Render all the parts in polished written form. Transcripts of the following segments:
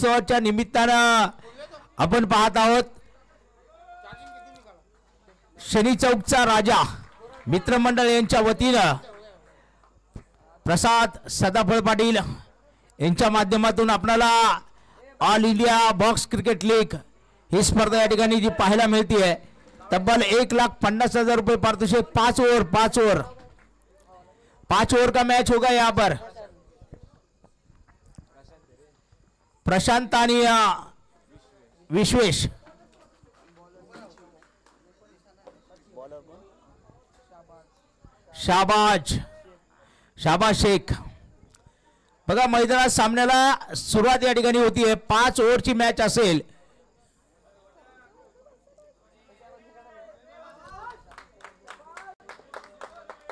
उत्सवाच्या निमित्तानं आपण पाहत आहोत शनी चौकचा राजा मित्रमंडळ यांच्या वतीनं प्रसाद सदाफळ पाटील यांच्या माध्यमातून आपल्याला all India box cricket league ही स्पर्धा या ठिकाणी जी पाहायला मिळते तब्बल 1,50,000 रुपये पारितोषिक 5 ओवर का मैच होगा यहाँ पर। प्रशांत आणि विश्वेश शाबाज शेख बघा मैदानात सामन्याला सुरुवात या ठिकाणी होतीये 5 ओव्हरची मॅच असेल।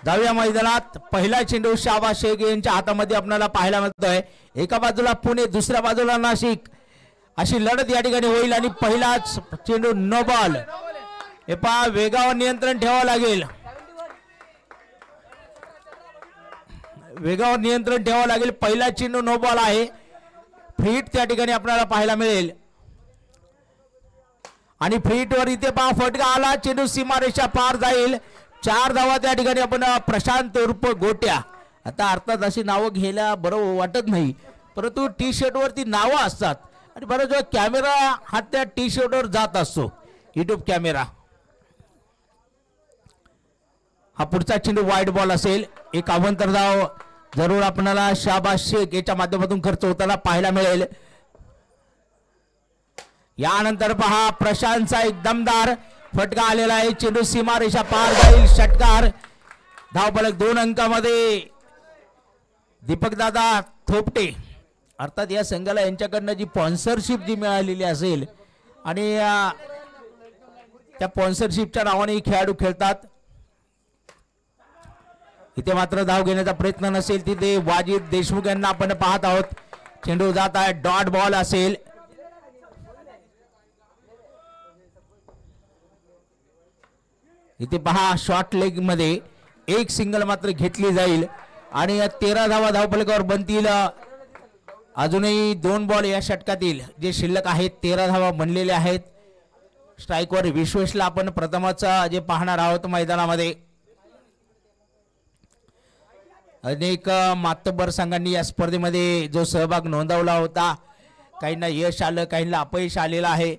दहाव्या मैदानात पहिला चेंडू शाबाज शेख यांच्या हातामध्ये आपल्याला पाहायला मिळतोय। एका बाजूला पुणे दुसऱ्या बाजूला नाशिक अशी लढत या ठिकाणी होईल आणि पहिलाच चेंडू नो बॉल। हे पहा वेगावर नियंत्रण ठेवावं लागेल, वेगावर नियंत्रण ठेवावं लागेल। पहिला चेंडू नो बॉल आहे, फ्री हिट त्या ठिकाणी आपल्याला पाहायला मिळेल आणि फ्री हिट वर इथे पहा फटका आला, चेंडू सीमारेषा पार जाईल। 4 धावा त्या ठिकाणी आपण प्रशांत उर्फ गोट्या, आता अर्थात अशी नावं घ्यायला बरोबर वाटत नाही परंतु टी शर्ट वरती नावं असतात आणि बरं जो कॅमेरा हा त्या टी शर्ट वर जात असतो युट्यूब कॅमेरा। हा पुढचा चेंडू वाईड बॉल असेल, एक अवंतर धाव जरूर आपल्याला शाबाज शेख याच्या माध्यमातून खर्च होताना पाहायला मिळेल। यानंतर पहा प्रशांतचा एक दमदार फटका आलेला आहे, चेंडू सीमारेषा पार जाईल, षटकार। धावफलक 2 अंकामध्ये दीपक दादा थोपटे अर्थात या संघाला यांच्याकडनं जी स्पॉन्सरशिप जी मिळालेली असेल आणि त्या स्पॉन्सरशिपच्या नावाने खेळाडू खेळतात। इथे मात्र धाव घेण्याचा प्रयत्न नसेल तिथे वाजिद देशमुख यांना आपण पाहत आहोत। चेंडू जात आहे, डॉट बॉल असेल। इथे पहा शॉर्ट लेग मध्ये एक सिंगल मात्र घेतली जाईल आणि 13 धावा धावफलकावर बनतील। अजूनही 2 बॉल या षटकातील जे शिल्लक आहेत 13 धावा बनलेल्या आहेत। स्ट्राईकवर विश्वेशला आपण प्रथमच जे पाहणार आहोत मैदानामध्ये। अनेक मातब्बर संघांनी या स्पर्धेमध्ये जो सहभाग नोंदवला होता, काहींना यश आलं काहींना अपयश आलेलं आहे।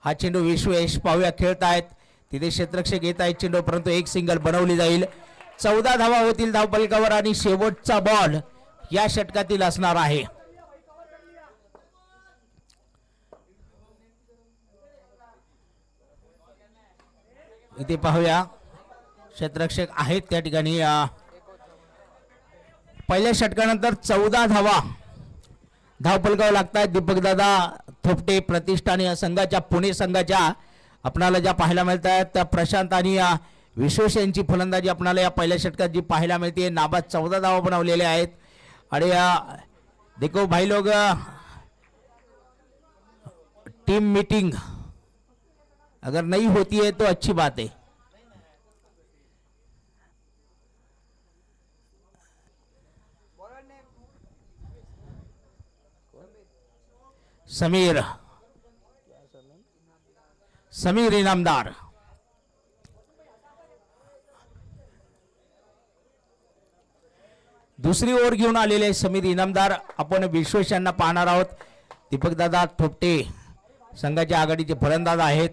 हा चेंडू विश्वेश पाहूया खेळतायत, तिथे क्षेत्ररक्षक येत आहेत चेंडू परंतु एक सिंगल बनवली जाईल। 14 धावा होतील धावफलकावर आणि शेवटचा बॉल या षटकातील असणार आहे। इथे पाहूया क्षेत्ररक्षक आहेत त्या ठिकाणी। पहिल्या षटकानंतर 14 धावा धावफलकावर लागतात। दीपक दादा थोपटे प्रतिष्ठान या संघाच्या पुणे संघाच्या आपल्याला ज्या पाहायला मिळतात त्या प्रशांत आणि विश्वेश यांची फलंदाजी आपल्याला या पहिल्या षटकात जी पाहायला मिळते। नाबाद 14 धावा बनवलेल्या आहेत आणि देखो भाई लोग टीम मीटिंग अगर नहीं होती है तो अच्छी बात है। समीर इनामदार दुसरी ओव्हर घेऊन आलेले समीर इनामदार आपण विश्वेश यांना पाहणार आहोत। दीपक दादा थोपटे संघाच्या आघाडीचे फलंदाज आहेत।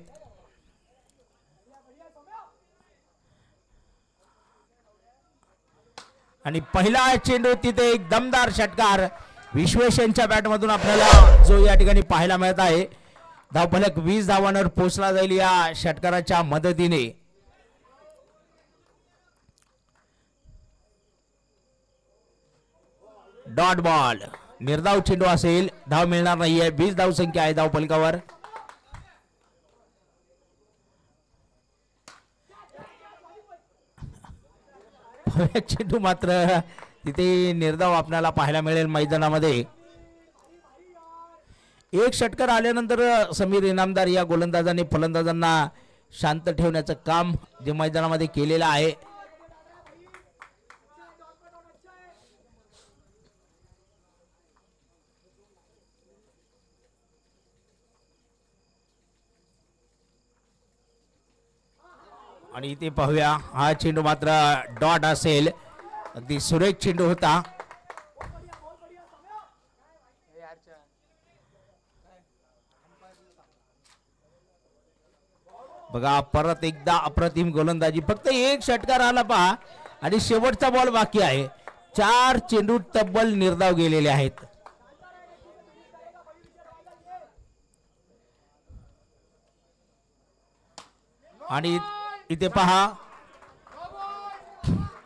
आणि पहिला चेंडू तिथे एक दमदार षटकार विश्वेश यांच्या बॅटमधून आपल्याला जो या ठिकाणी पाहायला मिळत आहे। धावफलक 20 धावांवर पोहोचला जाईल या षटकाराच्या मदतीने। डॉट बॉल निर्धाव चेंडू असेल, धाव मिळणार नाहीये। 20 धाव संख्या आहे धावफलकावर। चेंडू मात्र तिथे निर्धाव आपल्याला पाहायला मिळेल मैदानामध्ये। एक षटकार आल्यानंतर समीर इनामदार या गोलंदाजाने फलंदाजांना शांत ठेवण्याचं काम जे मैदानामध्ये केलेलं आहे। आणि इथे पाहूया हा चेंडू मात्र डॉट असेल. अगदी सुरेख चेंडू होता. बघा परत एकदा अप्रतिम गोलंदाजी. फक्त एक षटकार आला पहा आणि शेवटचा बॉल बाकी आहे. 4 चेंडू तब्बल निर्धाव गेलेले आहेत. आणि इथे पहा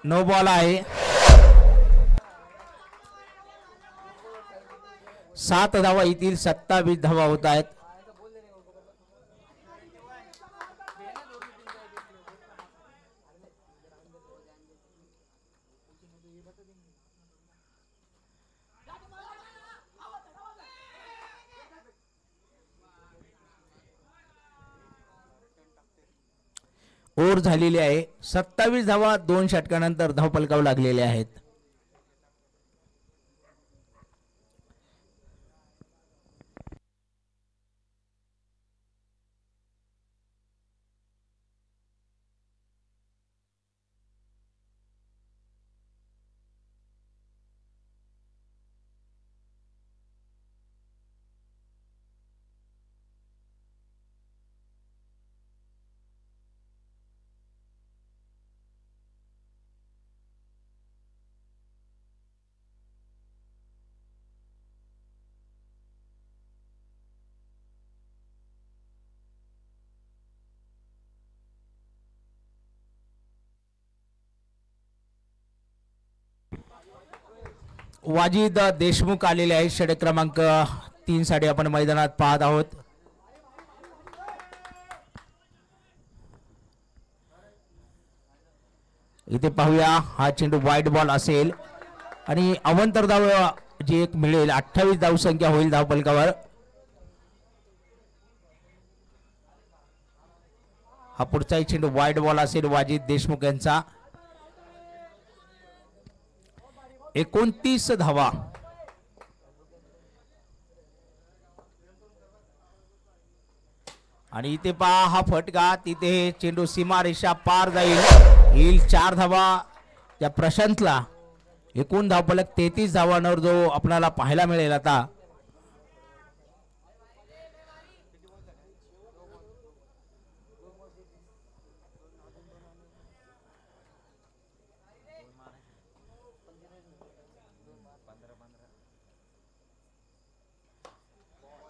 नो बॉल आहे. 7 धावा येतील. 27 धावा होत आहेत. ओव्हर झालेली आहे. 27 धावा 2 षटकानंतर धावफलकावर लागलेले आहेत. वाजिद देशमुख आलेले आहेत. षटक क्रमांक 3 साठी आपण मैदानात पाहत आहोत. इथे पाहूया हा चेंडू वाईड बॉल असेल आणि अवंतर धाव जी एक मिळेल. 28 धाव संख्या होईल धावफलकावर. हा पुढचा चेंडू वाईड बॉल असेल वाजिद देशमुख यांचा. 29 धावा. आणि इथे पहा हा फटका. तिथे चेंडू सीमा रेषा पार जाईल. 4 धावा त्या प्रशांतला. एकूण धावफलक 33 धावांवर जो आपल्याला पाहायला मिळेल आता.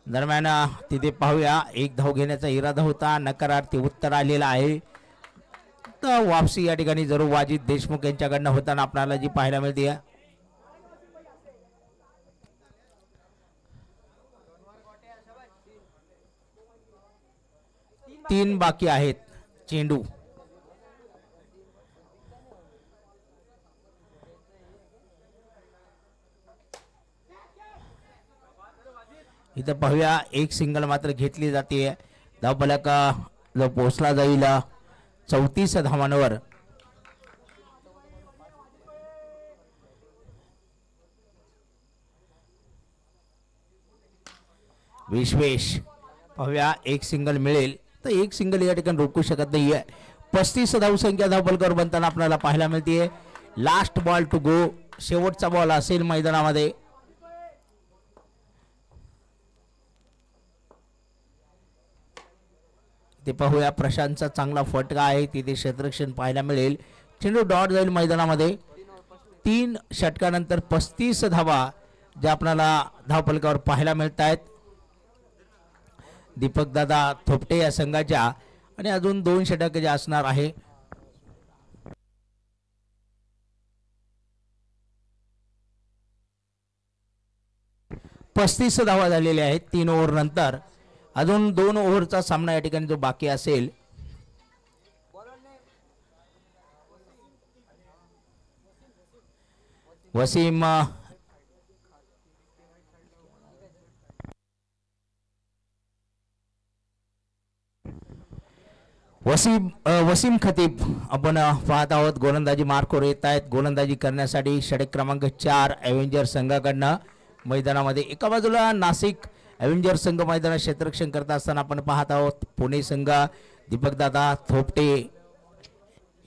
दरम्यान तिथे पाहूया एक धाव घेण्याचा इरादा होता. नकारार्थी उत्तर आलेला आहे. तर वापसी या ठिकाणी जरूर वाजिद देशमुख यांच्याकडनं होताना आपल्याला जी पाहायला मिळते. तीन बाकी आहेत चेंडू. इथं पाहूया एक सिंगल मात्र घेतली जाते. धावफलक जो पोहोचला जाईल 34 धावांवर. विश्वेश पाहूया एक सिंगल मिळेल तर एक सिंगल या ठिकाणी रोखू शकत नाहीये. 35 धावसंख्या धावफलकावर बनताना आपल्याला पाहायला मिळते. Last ball to go. शेवटचा बॉल असेल मैदानामध्ये. ते पाहूया प्रशांतचा चांगला फटका आहे. तिथे क्षेत्ररक्षण पाहायला मिळेल. चेंडू डॉट जाईल मैदानामध्ये. 3 षटकानंतर 35 धावा ज्या आपल्याला धावफलकावर पाहायला मिळत आहेत दीपक दादा थोपटे या संघाच्या. आणि अजून 2 षटक जे असणार आहे. पस्तीस धावा झालेल्या आहेत 3 ओव्हर नंतर. अजून 2 ओव्हरचा सामना या ठिकाणी जो बाकी असेल. वसीम वसीम खतीब आपण पाहत आहोत. गोलंदाजी मार्कवर येत आहेत. गोलंदाजी करण्यासाठी षटक क्रमांक 4 एव्हेंजर संघाकडनं मैदानामध्ये. एका बाजूला नाशिक एव्हेंजर संघ मैदानात क्षेत्ररक्षण करत असताना आपण पाहत आहोत. पुणे संघ दीपकदादा थोपटे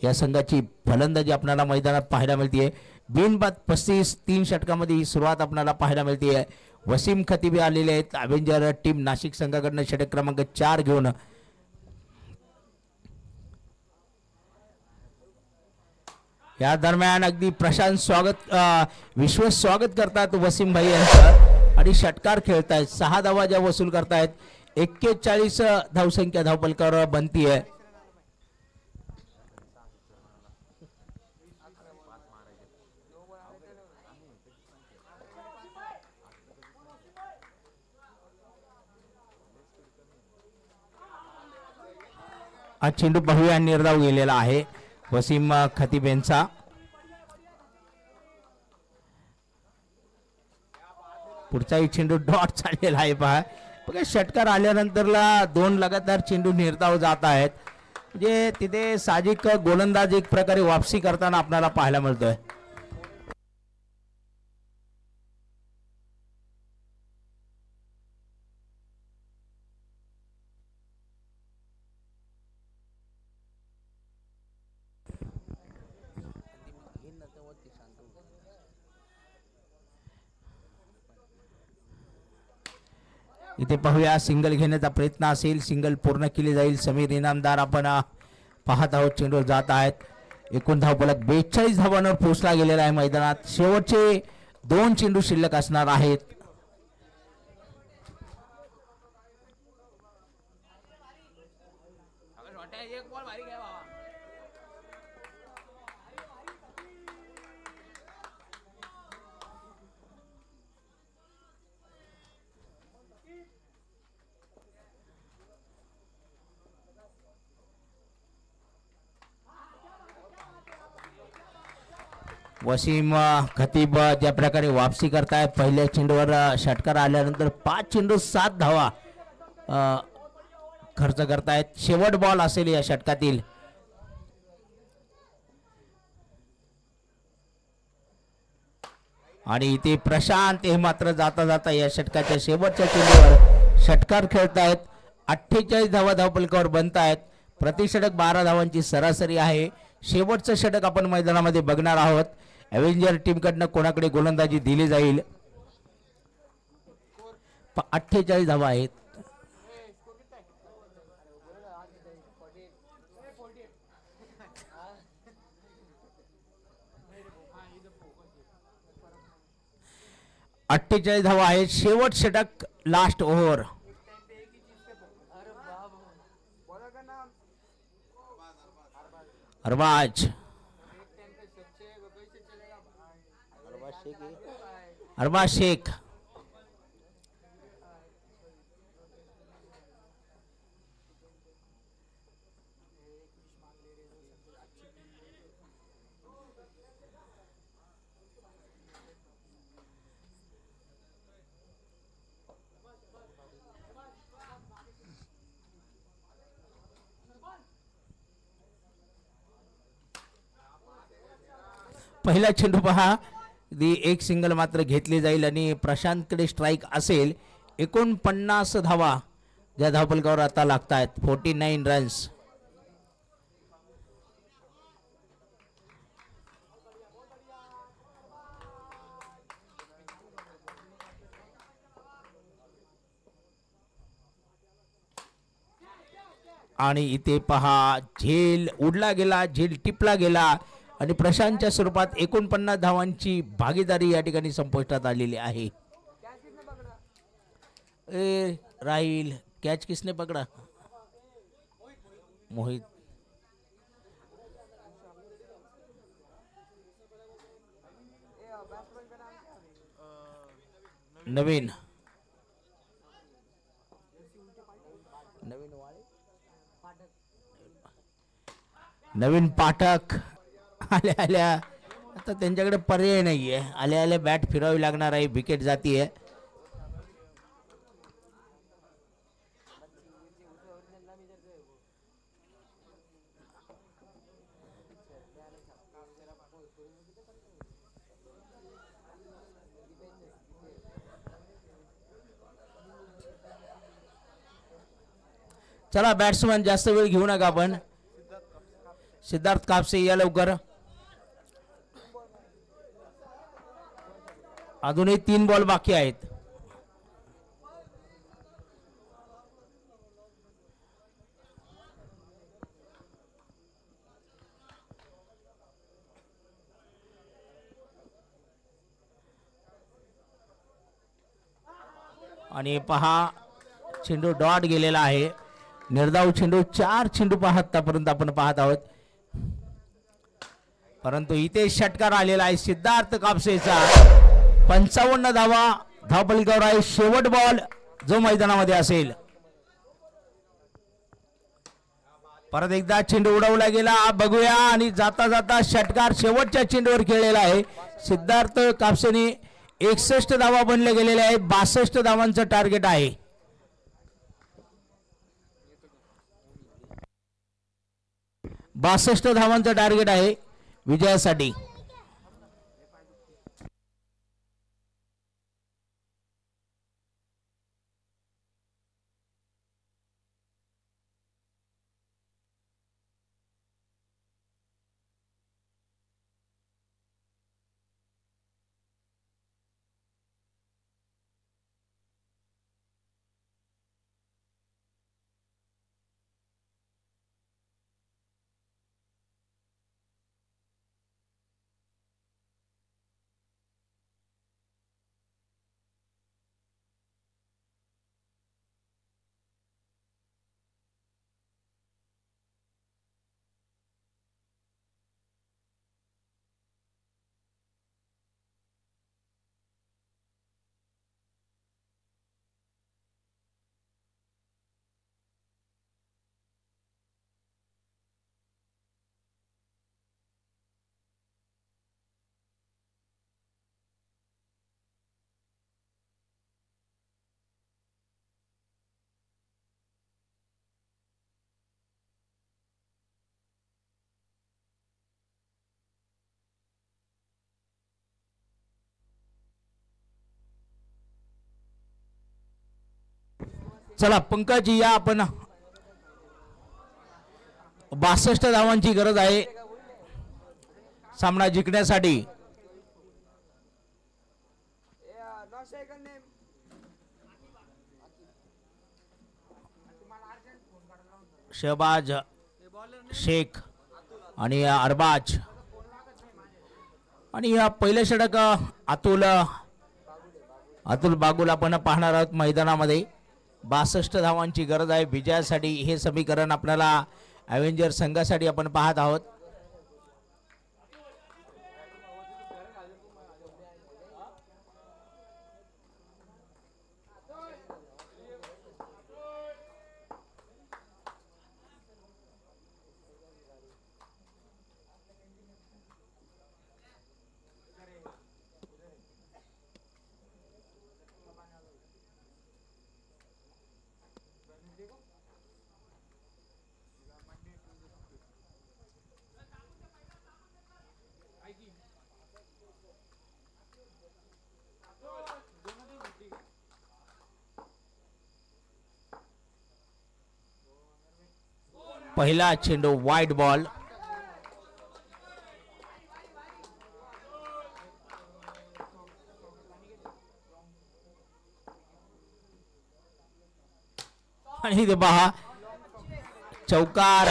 या संघाची फलंदाजी आपल्याला मैदानात पाहायला मिळते. बिनबाद 35 3 षटकामध्ये ही सुरुवात आपल्याला पाहायला मिळते. वसीम खतीबी आलेले आहेत अवेंजर टीम नाशिक संघाकडून षटक क्रमांक 4 घेऊन. या दरम्यान अगदी प्रशांत स्वागत विश्वास स्वागत करतात वसीम भाई यांचं आणि षटकार खेळतायत. 6 धावा ज्या वसूल करतायत. 41 धावसंख्या धावपलकावर बनतीये. हा चेंडू पाहूया निर्धाव गेलेला आहे वसीम खतीब यांचा. पुढचाही चेंडू डॉट चाललेला आहे पहा. बघा षटकार आल्यानंतरला 2 लगातार चेंडू निर्धाव जात आहेत. म्हणजे तिथे साहजिक गोलंदाज एक प्रकारे वापसी करताना आपल्याला पाहायला मिळतोय. इथे पाहूया सिंगल घेण्याचा प्रयत्न असेल. सिंगल पूर्ण केली जाईल. समीर इनामदार आपण पाहत आहोत. चेंडू जात आहेत. एकूण धावफलक 42 धावांवर पोहोचला गेलेला आहे मैदानात. शेवटचे 2 चेंडू शिल्लक असणार आहेत. वसीम खतीब ज्या प्रकारे वापसी करताय. पहिल्या चेंडूवर षटकार आल्यानंतर 5 चेंडू 7 धावा खर्च करतायत. शेवट बॉल असेल या षटकातील. आणि इथे प्रशांत हे मात्र जाता जाता या षटकाच्या शेवटच्या चेंडूवर षटकार खेळतायत. 48 धावा धावपलकावर बनतायत. प्रतिषटक 12 धावांची सरासरी आहे. शेवटचं षटक आपण मैदानामध्ये बघणार आहोत. अवेंजर टीम कडनं कोणाकडे गोलंदाजी दिली जाईल. 48 धावा आहेत. धावा आहेत. शेवट षटक लास्ट ओव्हर. अरबाज शेख पहिला चेंडू पहा. एक सिंगल मात्र घेतली जाईल आणि प्रशांतकडे स्ट्राइक असेल. 49 धावा ज्या धावपलकावर आता लागतात. 49 रन्स. आणि इथे पहा झेल उडला गेला. झेल टिपला गेला आणि प्रशांतच्या स्वरूपात 49 धावांची भागीदारी या ठिकाणी संपुष्टात आलेली आहे. राहील कॅच किसने पकडा. मोहित नवीन पाठक आल्या आल्या आता त्यांच्याकडे पर्याय नाहीये. आल्या आल्या बॅट फिरावी लागणार आहे. विकेट जातीये. चला बॅट्समन जास्त वेळ घेऊ नका आपण. सिद्धार्थ कापसे या लवकर. अजूनही 3 बॉल बाकी आहेत. आणि पहा चेंडू डॉट गेलेला आहे. निर्धाव चेंडू 4 चेंडू आतापर्यंत आपण पाहत आहोत. परंतु इथे षटकार आलेला आहे सिद्धार्थ कापसेचा. 55 धावा धावपलीकावर आहे. शेवट बॉल जो मैदानामध्ये असेल. परत एकदा चेंडू उडवला गेला बघूया आणि जाता जाता षटकार शेवटच्या चेंडूवर खेळलेला आहे. सिद्धार्थ कापसेने 61 धावा बनले गेलेले आहेत. 62 धावांचं टार्गेट आहे. बासष्ट धावांचं टार्गेट आहे विजयासाठी. चला पंकज या आपण 62 धावांची गरज आहे सामना जिंकण्यासाठी. शहबाज शेख आणि अरबाज आणि या पहिले षटक अतुल बागुल आपण पाहणार आहोत मैदानामध्ये. 62 धावांची गरज आहे विजयासाठी. हे समीकरण आपल्याला अवेंजर संघासाठी आपण पाहत आहोत. पहिला चेंडू वाईड बॉल. आणि ते पहा चौकार.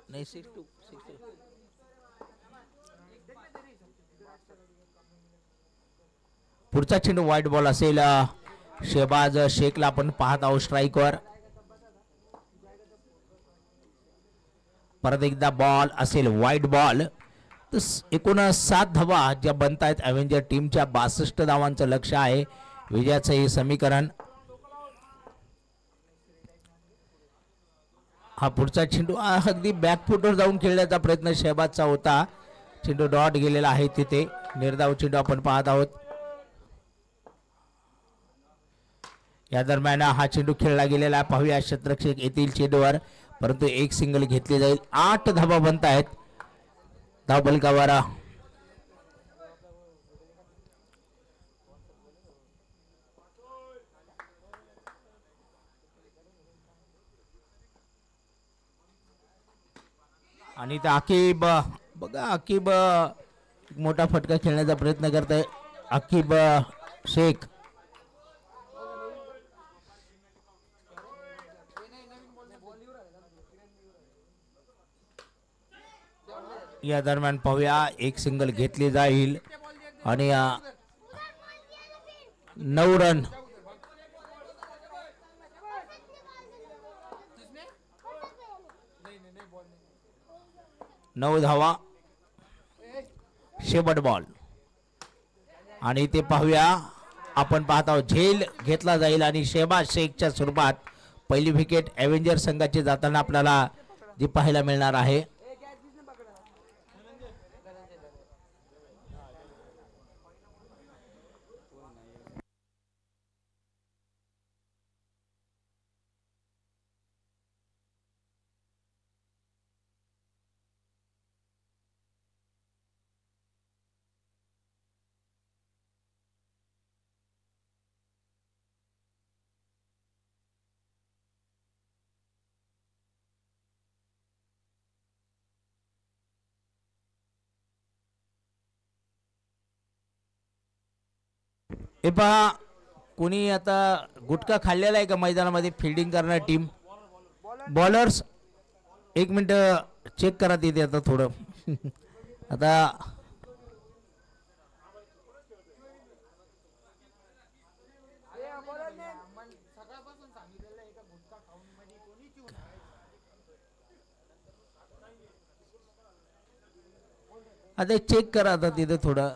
नाही 6-2 पुढचा चेंडू वाईड बॉल असेल. शहबाज शेखला आपण पाहत आहोत स्ट्राइकवर. परत एकदा बॉल असेल वाईड बॉल. तर एकूण 7 धावा ज्या बनत आहेत अवेंजर टीमच्या. 62 धावांचं लक्ष आहे विजयाचं हे समीकरण. हा पुढचा चेंडू अगदी बॅकफुटवर जाऊन खेळण्याचा प्रयत्न शहबाजचा होता. चेंडू डॉट गेलेला आहे तिथे. निर्धाव चेंडू आपण पाहत आहोत. या दरम्यान हा चेंडू खेळला गेलेला पाहूया क्षेत्ररक्षक येतील चेंडूवर. परंतु एक सिंगल घेतली जाईल. 8 धावा बनत आहेत धावफलकावर. आणि ते आकिब बघा आकिब मोठा फटका खेळण्याचा प्रयत्न करत आहे आकिब शेख. या दरम्यान पाहूया एक सिंगल घेतली जाईल आणि 9 रन. नऊ धावा शेवट बॉल आणि ते पाहूया आपण पाहत आहोत झेल घेतला जाईल आणि शहबाज शेखच्या स्वरूपात पहिली विकेट एव्हेंजर संघाची जाताना आपल्याला जी पाहायला मिळणार आहे. हे पहा कोणी आता गुटखा खाल्लेला आहे का मैदानामध्ये फिल्डिंग करणार टीम बॉलर्स. एक मिनिट चेक करा तिथे आता थोडं आता आता चेक करा आता तिथे थोडं.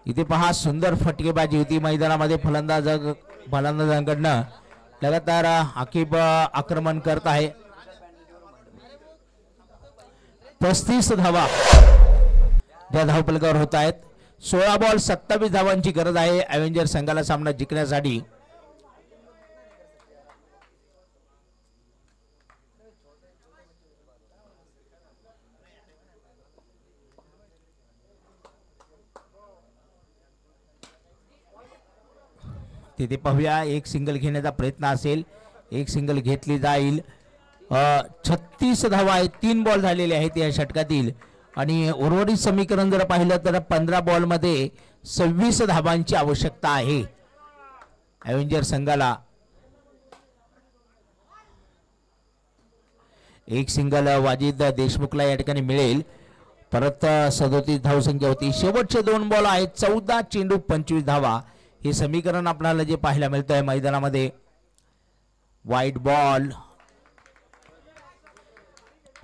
इथे पहा सुंदर फटकेबाजी होती मैदानामध्ये. फलंदाजांकडनं लगातार आकिब आक्रमण करत आहे. 35 धावा ज्या धावफलकावर होत आहेत. 16 बॉल 27 धावांची गरज आहे अव्हेंजर संघाला सामना जिंकण्यासाठी. तिथे पाहूया एक सिंगल घेण्याचा प्रयत्न असेल. एक सिंगल घेतली जाईल. 36 धावा आहेत. 3 बॉल झालेले आहेत या षटकातील आणि उर्वरित समीकरण जर पाहिलं तर 15 बॉल मध्ये 26 धावांची आवश्यकता आहे अव्हेंजर संघाला. एक सिंगल वाजिद देशमुखला या ठिकाणी मिळेल. परत 37 धावसंख्या होती. शेवटचे 2 बॉल आहेत. 14 चेंडू 25 धावा हे समीकरण आपल्याला जे पाहायला मिळतंय मैदानामध्ये. वाईट बॉल.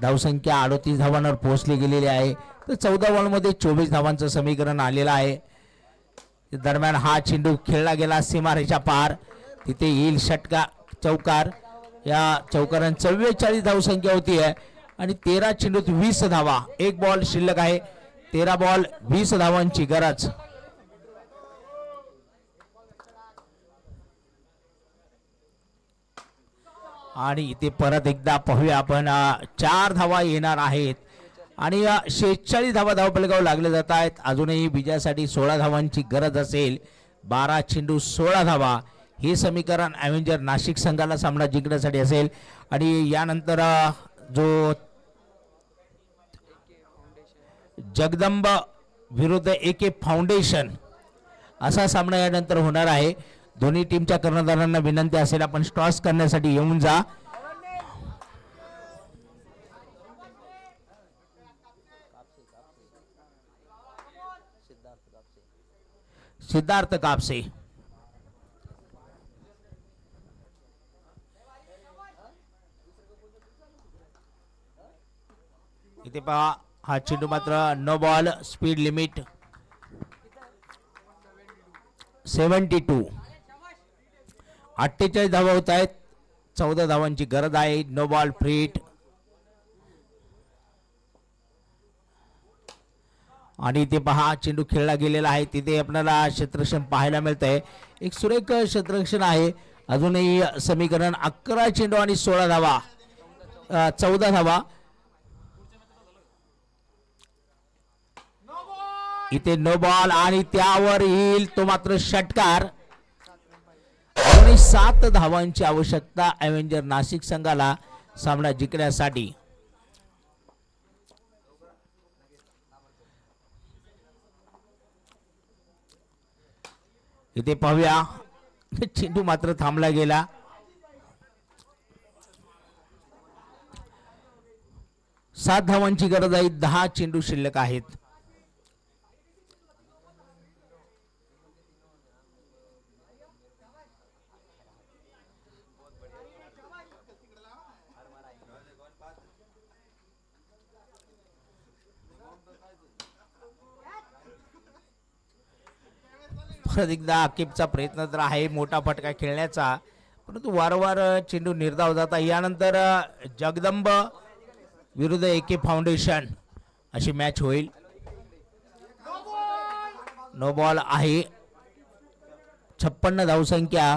धावसंख्या 38 धावांवर पोहोचली गेलेली आहे. तर 14 बॉल मध्ये 24 धावांचं समीकरण आलेलं आहे. दरम्यान हा चेंडू खेळला गेला सीमारेषा पार. तिथे येईल षटकार चौकार. या चौकारां 44 धावसंख्या होती आहे आणि 13 चेंडूत 20 धावा. एक बॉल शिल्लक आहे. 13 बॉल 20 धावांची गरज. आणि इथे परत एकदा पाहूया आपण 4 धावा येणार आहेत आणि 46 धावा धावफलकावर लागले जात आहेत. अजूनही विजयासाठी 16 धावांची गरज असेल. 12 चेंडू 16 धावा हे समीकरण अव्हेंजर नाशिक संघाला सामना जिंकण्यासाठी असेल. आणि यानंतर जो जगदंब विरुद्ध AK फाउंडेशन असा सामना यानंतर होणार आहे. दोन्ही टीमच्या कर्णधारांना विनंती असेल आपण टॉस करण्यासाठी येऊन जा. सिद्धार्थ कापसे. इथे पहा हा चेंडू मात्र नो बॉल. Speed limit 72. 48 धावा होत आहेत. 14 धावांची गरज आहे. No ball free hit. आणि इथे पहा चेंडू खेळला गेलेला आहे. तिथे आपल्याला क्षेत्ररक्षण पाहायला मिळतंय. एक सुरेख क्षेत्ररक्षण आहे. अजूनही समीकरण 11 चेंडू आणि 16 धावा 14 धावा. इथे नो बॉल आणि त्यावर येईल तो मात्र षटकार. 7 धावांची आवश्यकता अव्हेंजर नाशिक संघाला सामना जिंकण्यासाठी. इथे पाहूया चेंडू मात्र थांबला गेला. सात धावांची गरज आहे. 10 चेंडू शिल्लक आहेत. एकदा आकिबचा प्रयत्न तर आहे मोठा फटका खेळण्याचा, परंतु वारंवार चेंडू निर्धाव जाता. यानंतर जगदंब विरुद्ध AK फाउंडेशन अशी मॅच होईल. नो बॉल आहे. 56 धावसंख्या.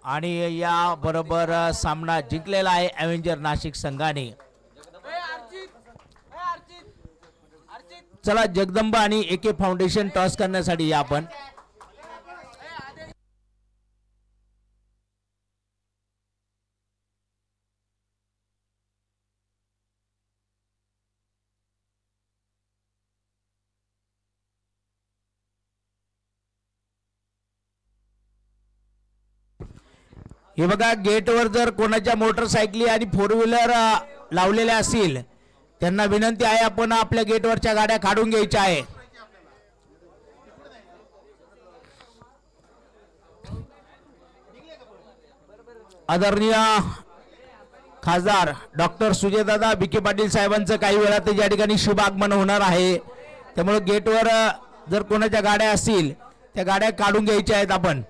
आणि या बरोबर सामना जिंकलेला आहे अव्हेंजर नाशिक संघाने. चला जगदंब आणि AK फाउंडेशन टॉस करण्यासाठी या आपण. हे बघा गेटवर जर कोणाच्या मोटरसायकली आणि 4 व्हीलर लावलेल्या असतील त्यांना विनंती आहे आपण आपल्या गेटवरच्या गाड्या काढून घ्यायच्या आहे. आदरणीय खासदार डॉक्टर सुजयदादा विखे पाटील साहेबांचं काही वेळात या ठिकाणी शुभ आगमन होणार आहे। त्यामुळे गेटवर जर कोणाच्या गाड्या असतील त्या गाड्या काढून घ्यायच्या आहेत आपण।